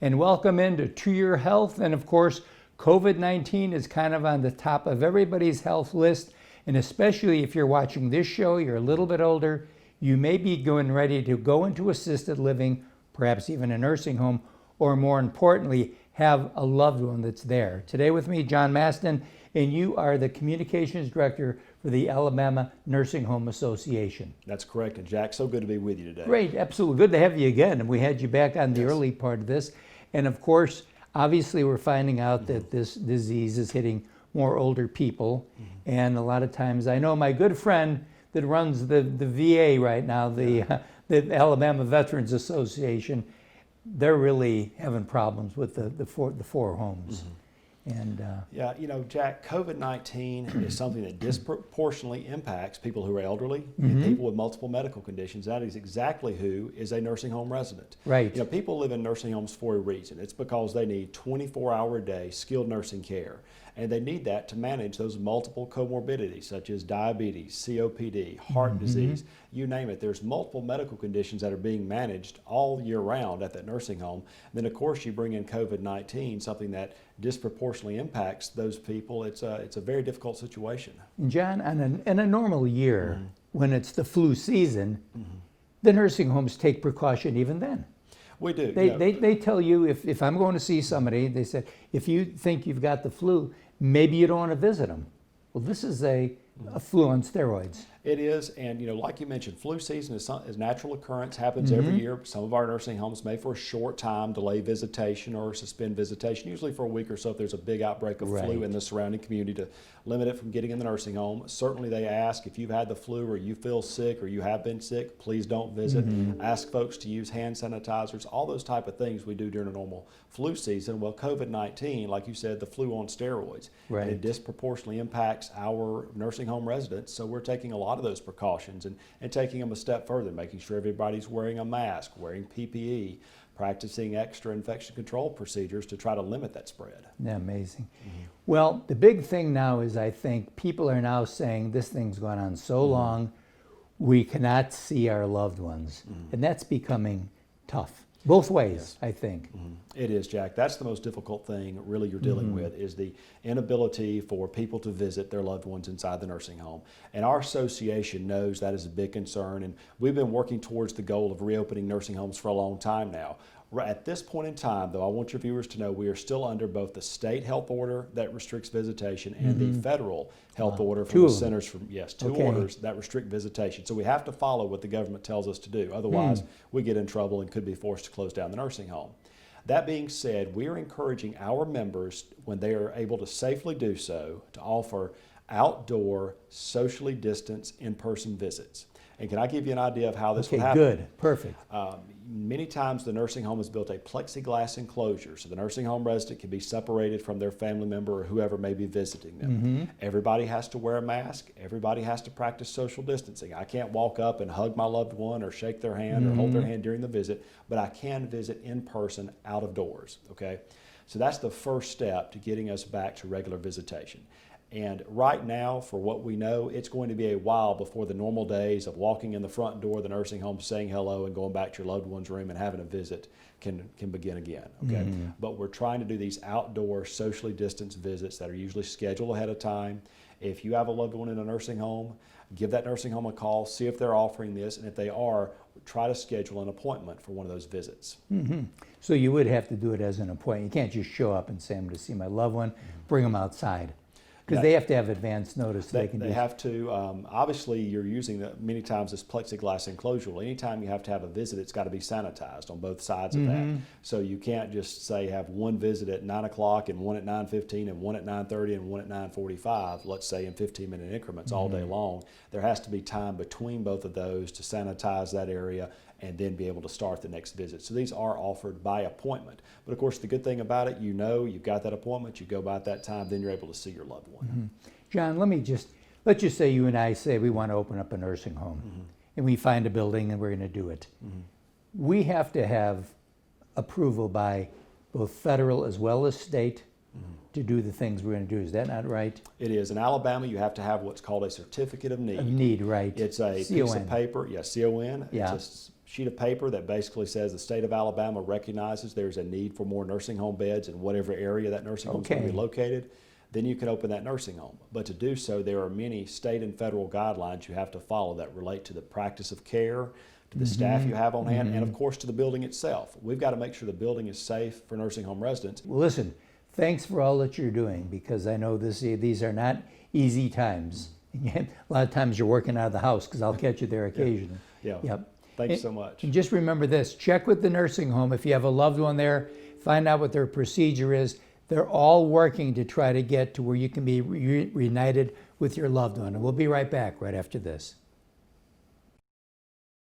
and welcome into To Your Health. And of course, COVID-19 is kind of on the top of everybody's health list, and especially if you're watching this show, you're a little bit older, you may be going ready to go into assisted living, perhaps even a nursing home, or more importantly, have a loved one that's there. Today with me, John Maston, and you are the Communications Director for the Alabama Nursing Home Association. That's correct, and Jack, so good to be with you today. Great, absolutely. Good to have you again. And we had you back on the early part of this. And of course, obviously we're finding out that this disease is hitting more older people. And a lot of times, I know my good friend that runs the VA right now, the Alabama Veterans Association, they're really having problems with the four homes. And yeah, you know, Jack, COVID-19 is something that disproportionately impacts people who are elderly and people with multiple medical conditions. That is exactly who is a nursing home resident. Right. You know, people live in nursing homes for a reason. It's because they need 24-hour-a-day skilled nursing care. And they need that to manage those multiple comorbidities such as diabetes, COPD, heart disease, you name it. There's multiple medical conditions that are being managed all year round at that nursing home. And then of course you bring in COVID-19, something that disproportionately impacts those people. It's a very difficult situation. John, in a normal year, when it's the flu season, the nursing homes take precaution even then. We do. They tell you, if I'm going to see somebody, they say, if you think you've got the flu, maybe you don't want to visit them. Well, this is a flu on steroids. It is, and you know, like you mentioned, flu season is a natural occurrence, happens every year. Some of our nursing homes may for a short time delay visitation or suspend visitation, usually for a week or so if there's a big outbreak of flu in the surrounding community to limit it from getting in the nursing home. Certainly they ask if you've had the flu or you feel sick or you have been sick, please don't visit. Ask folks to use hand sanitizers, all those type of things we do during a normal flu season. Well, COVID-19, like you said, the flu on steroids, and it disproportionately impacts our nursing home residents, so we're taking a lot of those precautions and taking them a step further, making sure everybody's wearing a mask, wearing PPE, practicing extra infection control procedures to try to limit that spread. Yeah, amazing. Well, the big thing now is I think people are now saying this thing's gone on so long, we cannot see our loved ones. And that's becoming tough. Both ways, I think. It is, Jack. That's the most difficult thing really you're dealing with is the inability for people to visit their loved ones inside the nursing home. And our association knows that is a big concern, and we've been working towards the goal of reopening nursing homes for a long time now. At this point in time, though, I want your viewers to know we are still under both the state health order that restricts visitation and the federal health order from the Centers for, two orders that restrict visitation. So we have to follow what the government tells us to do. Otherwise, we get in trouble and could be forced to close down the nursing home. That being said, we are encouraging our members, when they are able to safely do so, to offer outdoor, socially distanced, in-person visits. And can I give you an idea of how this will happen? Good, perfect. Many times the nursing home has built a plexiglass enclosure so the nursing home resident can be separated from their family member or whoever may be visiting them. Everybody has to wear a mask. Everybody has to practice social distancing. I can't walk up and hug my loved one or shake their hand or hold their hand during the visit, but I can visit in person out of doors, okay? So that's the first step to getting us back to regular visitation. And right now, for what we know, it's going to be a while before the normal days of walking in the front door of the nursing home, saying hello, and going back to your loved one's room and having a visit can begin again, okay? But we're trying to do these outdoor, socially distanced visits that are usually scheduled ahead of time. If you have a loved one in a nursing home, give that nursing home a call, see if they're offering this, and if they are, try to schedule an appointment for one of those visits. So you would have to do it as an appointment. You can't just show up and say, I'm going to see my loved one, bring them outside. Because they have to have advance notice. They have to. Obviously, you're using many times this plexiglass enclosure. Well, anytime you have to have a visit, it's got to be sanitized on both sides of that. So you can't just say have one visit at 9 o'clock and one at 9:15 and one at 9:30 and one at 9:45, let's say in 15-minute increments all day long. There has to be time between both of those to sanitize that area and then be able to start the next visit. So these are offered by appointment. But of course, the good thing about it, you know you've got that appointment, you go by at that time, then you're able to see your loved one. John, let's just say you and I say we want to open up a nursing home, and we find a building and we're going to do it. We have to have approval by both federal as well as state to do the things we're going to do. Is that not right? It is. In Alabama, you have to have what's called a certificate of need. Of need, right. It's a piece of paper, CON. Yeah. It's a sheet of paper that basically says the state of Alabama recognizes there's a need for more nursing home beds in whatever area that nursing home is going to be located, then you can open that nursing home. But to do so, there are many state and federal guidelines you have to follow that relate to the practice of care, to the staff you have on hand, and of course to the building itself. We've got to make sure the building is safe for nursing home residents. Well, listen, thanks for all that you're doing, because I know these are not easy times. A lot of times you're working out of the house, because I'll catch you there occasionally. Yeah. Yep. Thanks so much. And just remember this, check with the nursing home. If you have a loved one there, find out what their procedure is. They're all working to try to get to where you can be reunited with your loved one. And we'll be right back right after this.